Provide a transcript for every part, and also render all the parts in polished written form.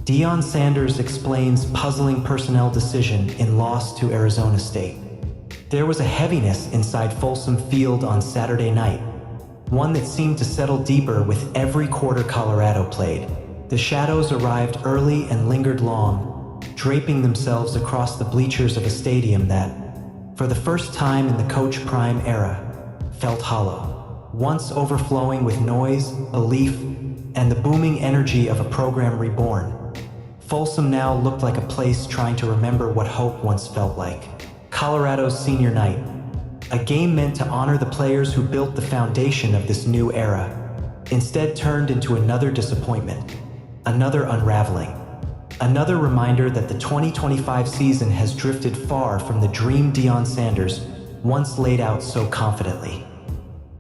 Deion Sanders explains puzzling personnel decision in loss to Arizona State. There was a heaviness inside Folsom Field on Saturday night, one that seemed to settle deeper with every quarter Colorado played. The shadows arrived early and lingered long, draping themselves across the bleachers of a stadium that, for the first time in the Coach Prime era, felt hollow. Once overflowing with noise, belief, and the booming energy of a program reborn, Folsom now looked like a place trying to remember what hope once felt like. Colorado's senior night, a game meant to honor the players who built the foundation of this new era, instead turned into another disappointment, another unraveling, another reminder that the 2025 season has drifted far from the dream Deion Sanders once laid out so confidently.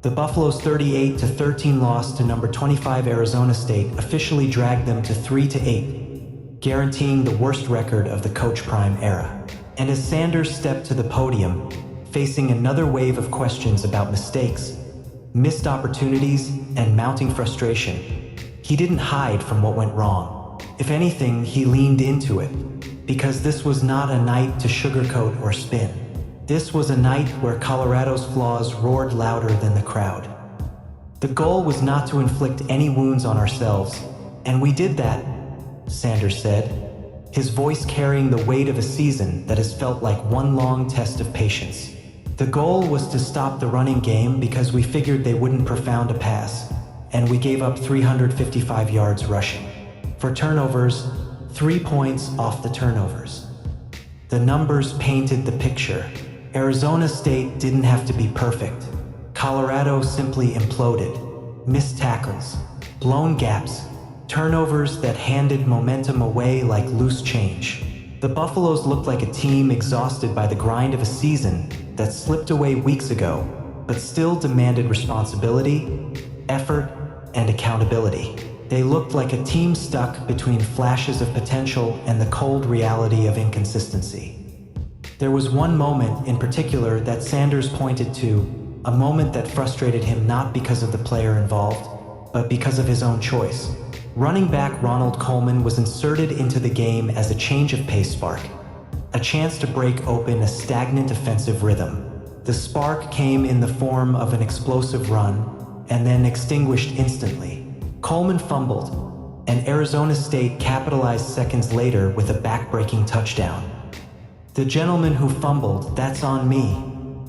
The Buffalo's 38-13 loss to number 25 Arizona State officially dragged them to 3-8, guaranteeing the worst record of the Coach Prime era. And as Sanders stepped to the podium, facing another wave of questions about mistakes, missed opportunities, and mounting frustration, he didn't hide from what went wrong. If anything, he leaned into it, because this was not a night to sugarcoat or spin. This was a night where Colorado's flaws roared louder than the crowd. The goal was not to inflict any wounds on ourselves, and we did that, Sanders said, his voice carrying the weight of a season that has felt like one long test of patience. The goal was to stop the running game because we figured they wouldn't profound a pass, and we gave up 355 yards rushing. For turnovers, 3 points off the turnovers. The numbers painted the picture. Arizona State didn't have to be perfect. Colorado simply imploded. Missed tackles, blown gaps, turnovers that handed momentum away like loose change. The Buffaloes looked like a team exhausted by the grind of a season that slipped away weeks ago, but still demanded responsibility, effort, and accountability. They looked like a team stuck between flashes of potential and the cold reality of inconsistency. There was one moment in particular that Sanders pointed to, a moment that frustrated him not because of the player involved, but because of his own choice. Running back Ronald Coleman was inserted into the game as a change of pace spark, a chance to break open a stagnant offensive rhythm. The spark came in the form of an explosive run, and then extinguished instantly. Coleman fumbled, and Arizona State capitalized seconds later with a back-breaking touchdown. "The gentleman who fumbled, that's on me,"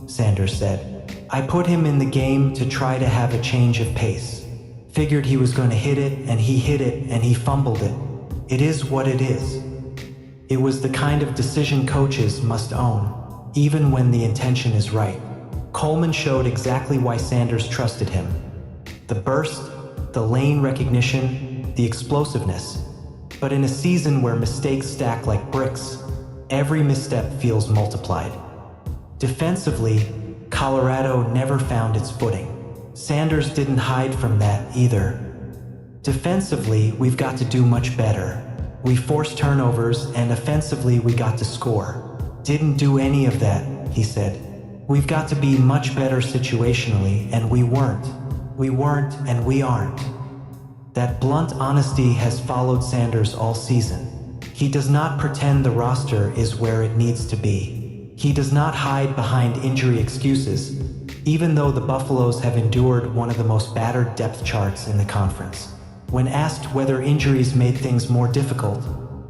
Sanders said. "I put him in the game to try to have a change of pace. Figured he was going to hit it, and he hit it, and he fumbled it. It is what it is." It was the kind of decision coaches must own, even when the intention is right. Coleman showed exactly why Sanders trusted him. The burst, the lane recognition, the explosiveness. But in a season where mistakes stack like bricks, every misstep feels multiplied. Defensively, Colorado never found its footing. Sanders didn't hide from that either. Defensively, we've got to do much better. We forced turnovers, and offensively we got to score. Didn't do any of that, he said. We've got to be much better situationally, and we weren't. We weren't, and we aren't. That blunt honesty has followed Sanders all season. He does not pretend the roster is where it needs to be. He does not hide behind injury excuses, even though the Buffaloes have endured one of the most battered depth charts in the conference. When asked whether injuries made things more difficult,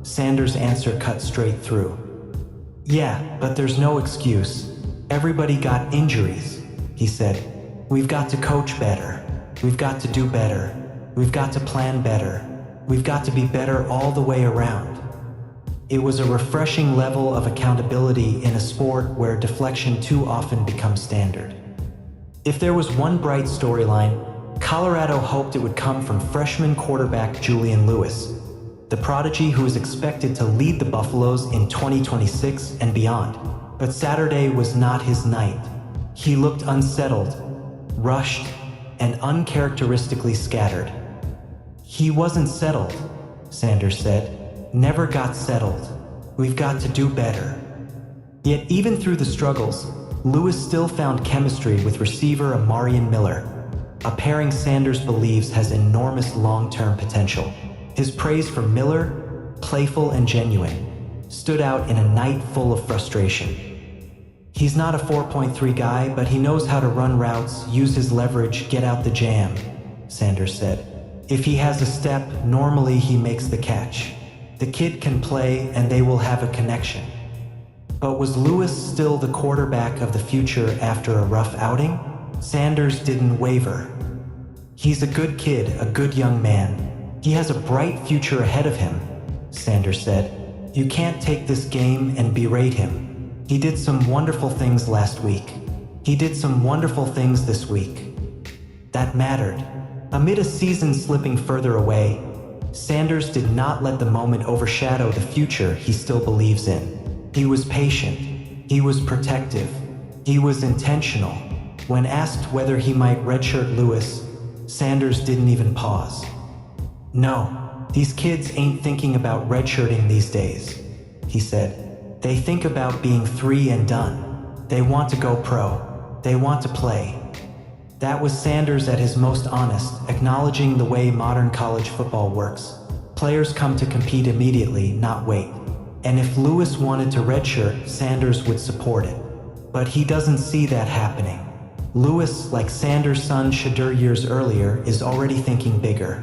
Sanders' answer cut straight through. "Yeah, but there's no excuse. Everybody got injuries," he said. "We've got to coach better. We've got to do better. We've got to plan better. We've got to be better all the way around." It was a refreshing level of accountability in a sport where deflection too often becomes standard. If there was one bright storyline, Colorado hoped it would come from freshman quarterback Julian Lewis, the prodigy who is expected to lead the Buffaloes in 2026 and beyond. But Saturday was not his night. He looked unsettled, rushed, and uncharacteristically scattered. "He wasn't settled," Sanders said. "Never got settled. We've got to do better." Yet even through the struggles, Lewis still found chemistry with receiver Amarian Miller, a pairing Sanders believes has enormous long-term potential. His praise for Miller, playful and genuine, stood out in a night full of frustration. He's not a 4.3 guy, but he knows how to run routes, use his leverage, get out the jam, Sanders said. If he has a step, normally he makes the catch. The kid can play and they will have a connection. But was Lewis still the quarterback of the future after a rough outing? Sanders didn't waver. He's a good kid, a good young man. He has a bright future ahead of him, Sanders said. You can't take this game and berate him. He did some wonderful things last week. He did some wonderful things this week. That mattered. Amid a season slipping further away, Sanders did not let the moment overshadow the future he still believes in. He was patient. He was protective. He was intentional. When asked whether he might redshirt Lewis, Sanders didn't even pause. No, these kids ain't thinking about redshirting these days, he said. They think about being 3 and done. They want to go pro. They want to play. That was Sanders at his most honest, acknowledging the way modern college football works. Players come to compete immediately, not wait. And if Lewis wanted to redshirt, Sanders would support it. But he doesn't see that happening. Lewis, like Sanders' son Shadur years earlier, is already thinking bigger.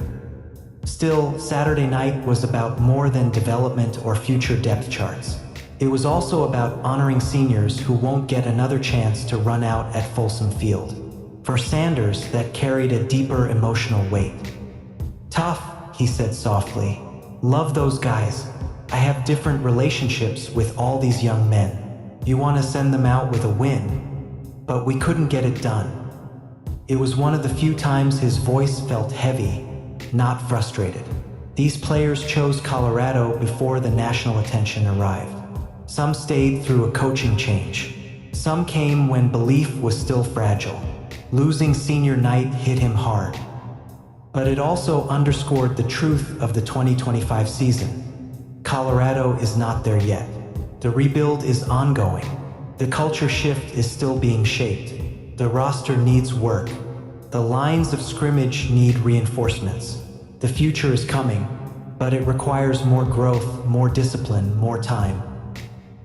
Still, Saturday night was about more than development or future depth charts. It was also about honoring seniors who won't get another chance to run out at Folsom Field. For Sanders, that carried a deeper emotional weight. Tough, he said softly. Love those guys. I have different relationships with all these young men. You want to send them out with a win. But we couldn't get it done. It was one of the few times his voice felt heavy, not frustrated. These players chose Colorado before the national attention arrived. Some stayed through a coaching change. Some came when belief was still fragile. Losing senior night hit him hard. But it also underscored the truth of the 2025 season. Colorado is not there yet. The rebuild is ongoing. The culture shift is still being shaped. The roster needs work. The lines of scrimmage need reinforcements. The future is coming, but it requires more growth, more discipline, more time.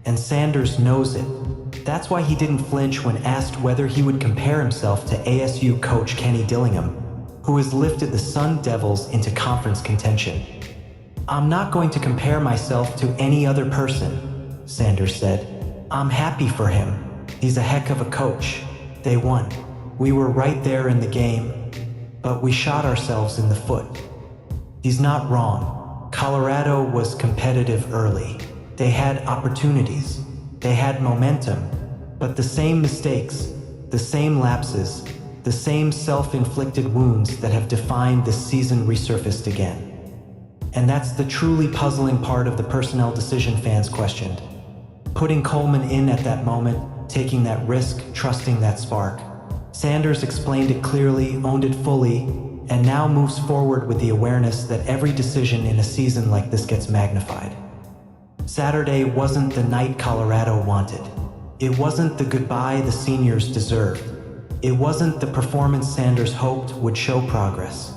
And Sanders knows it. That's why he didn't flinch when asked whether he would compare himself to ASU coach Kenny Dillingham, who has lifted the Sun Devils into conference contention. I'm not going to compare myself to any other person, Sanders said. I'm happy for him. He's a heck of a coach. They won. We were right there in the game, but we shot ourselves in the foot. He's not wrong. Colorado was competitive early. They had opportunities. They had momentum, but the same mistakes, the same lapses, the same self-inflicted wounds that have defined this season resurfaced again. And that's the truly puzzling part of the personnel decision fans questioned. Putting Coleman in at that moment, taking that risk, trusting that spark. Sanders explained it clearly, owned it fully, and now moves forward with the awareness that every decision in a season like this gets magnified. Saturday wasn't the night Colorado wanted. It wasn't the goodbye the seniors deserved. It wasn't the performance Sanders hoped would show progress.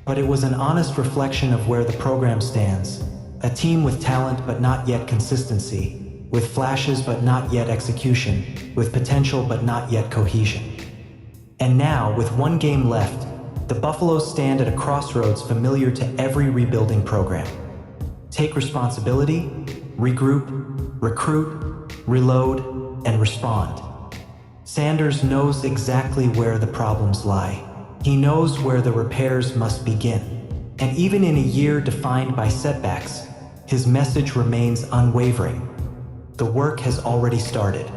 But it was an honest reflection of where the program stands. A team with talent but not yet consistency. With flashes but not yet execution, with potential but not yet cohesion. And now, with one game left, the Buffaloes stand at a crossroads familiar to every rebuilding program. Take responsibility, regroup, recruit, reload, and respond. Sanders knows exactly where the problems lie. He knows where the repairs must begin. And even in a year defined by setbacks, his message remains unwavering. The work has already started.